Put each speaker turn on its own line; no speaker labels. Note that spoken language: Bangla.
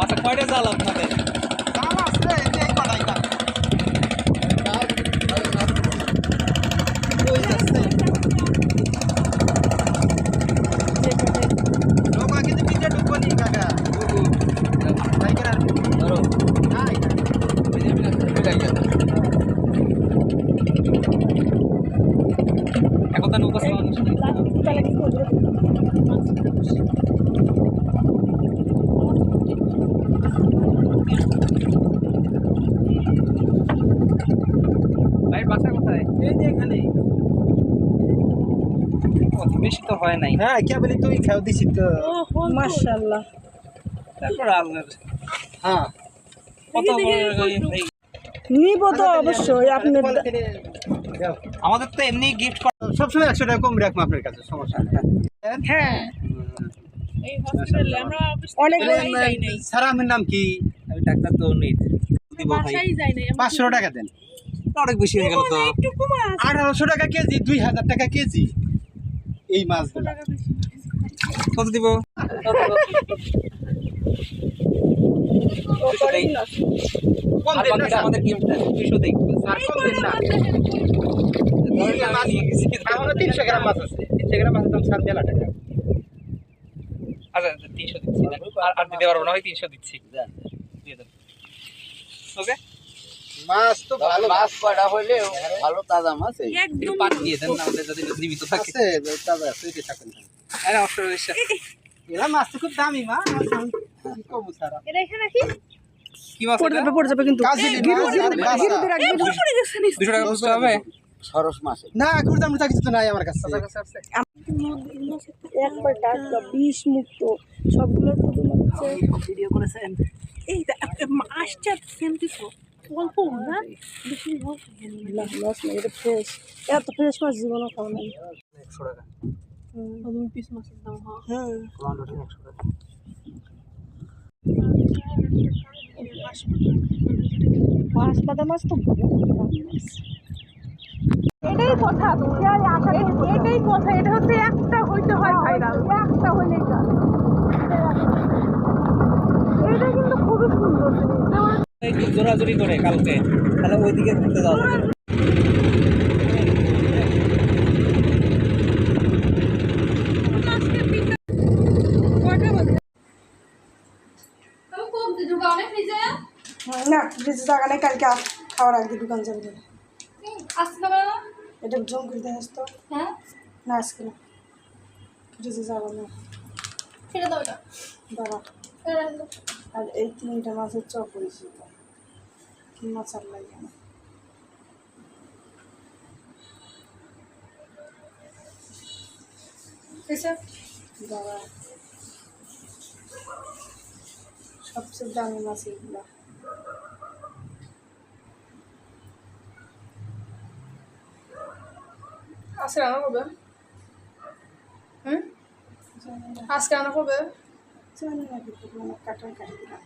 আচ্ছা কয়টা জাল আপনাদের? এখন তো নৌকা ভাই বাসা কোথায়?
এই যে এখানে।
বেশি তো হয় নাই।
হ্যাঁ কে বলি তুই খাও দিছি তো।
মাশাআল্লাহ।
তারপর আপনার
হ্যাঁ
কত
নিব তো অবশ্যই আপনি
আমাদের তো এমনি গিফট
সবসময় 100 টাকা কম রাখবো আপনার কাছে, সমস্যা নেই।
হ্যাঁ
এই হসপিটালে আমরা
অনেক
স্যার আপনার নাম কি?
আমি ডাক্তার তো নেই দিব ভাই।
বাসায় যাই নাই
500 টাকা দেন।
অনেক বেশি হয়ে গেল তো।
একটু কমা
1800 টাকা কেজি, 2000 টাকা কেজি এই মাছগুলো।
কত দিব?
কম
আর
দেন না
বাকিটা
স্যার।
আমাদের গিফট দেন 200 দেই।
স্যার কম দেন না। এখনো 300 গ্রাম মাছ আছে, 300 গ্রাম মাছের দাম স্যার মেলা টাকা।
আচ্ছা 300 দিচ্ছি। আর দিতে পারবো না ভাই, 300 দিচ্ছি। দিয়ে দেন। ওকে
মাছ তো ভালো
মাছ কয়টা হইলে ভালো তাজা মাছ এই
একদম
পানি দিয়ে দেন না, আমাদের যাতে জীবিত থাকে।
আছে, তাজা আছে, এই থাকেন।
আরে অবশ্যই
এরা মাছ তো খুব দামি মাছ, কি করবো স্যার?
এটা এখানে কি
কি মাছ এটা?
পড়ে যাবে কিন্তু
কাজী মাছ আর বাসা।
একদম পড়ে গেছে নিচে।
200 টাকা বুঝতে হবে।
সরস মাছ
না গুড় আমরা কিছু তো নাই আমার কাছে।
একবার টাটকা বিষ মুক্ত সবগুলো শুধুমাত্র
ভিডিও করেছেন।
এই মাছটা সেমটি তো অল্প না বেশি হোক
না মাছ না, এটা ফ্রেশ। এত ফ্রেশ মাছ জীবনও খাওয়া নাই।
100 টাকা।
দুই পিস মাছের দাম
হ্যাঁ
কমান্ডো 100 টাকা।
মাছ পাতা মাছ তো বহুত দাম মাছ।
এটাই কথা এটাই কথা, এটা হচ্ছে একটা হইতে হয় ভাইরাল, একটা হইলেই কাজ। এটা কিন্তু খুবই সুন্দর জিনিস।
একটু জোরাজুরি করে কালকে, তাহলে ওইদিকে ঘুরতে যাওয়া যাবে।
না ফ্রিজে জায়গা নেই, কালকে খাওয়ার আগে দোকান যাবে। এটা জম করে দেয় তো। না আজকে না, ফ্রিজে যাবো না দাঁড়া। আর এই 3টা মাছের চপ করেছি, কি মাছ আর লাগে না। দাঁড়া, সবচেয়ে দামি মাছ এগুলা।
আজকে রান্না করবে? আজকে রান্না করবে?
জানি না, কিন্তু কাটার কাটি দিলাম।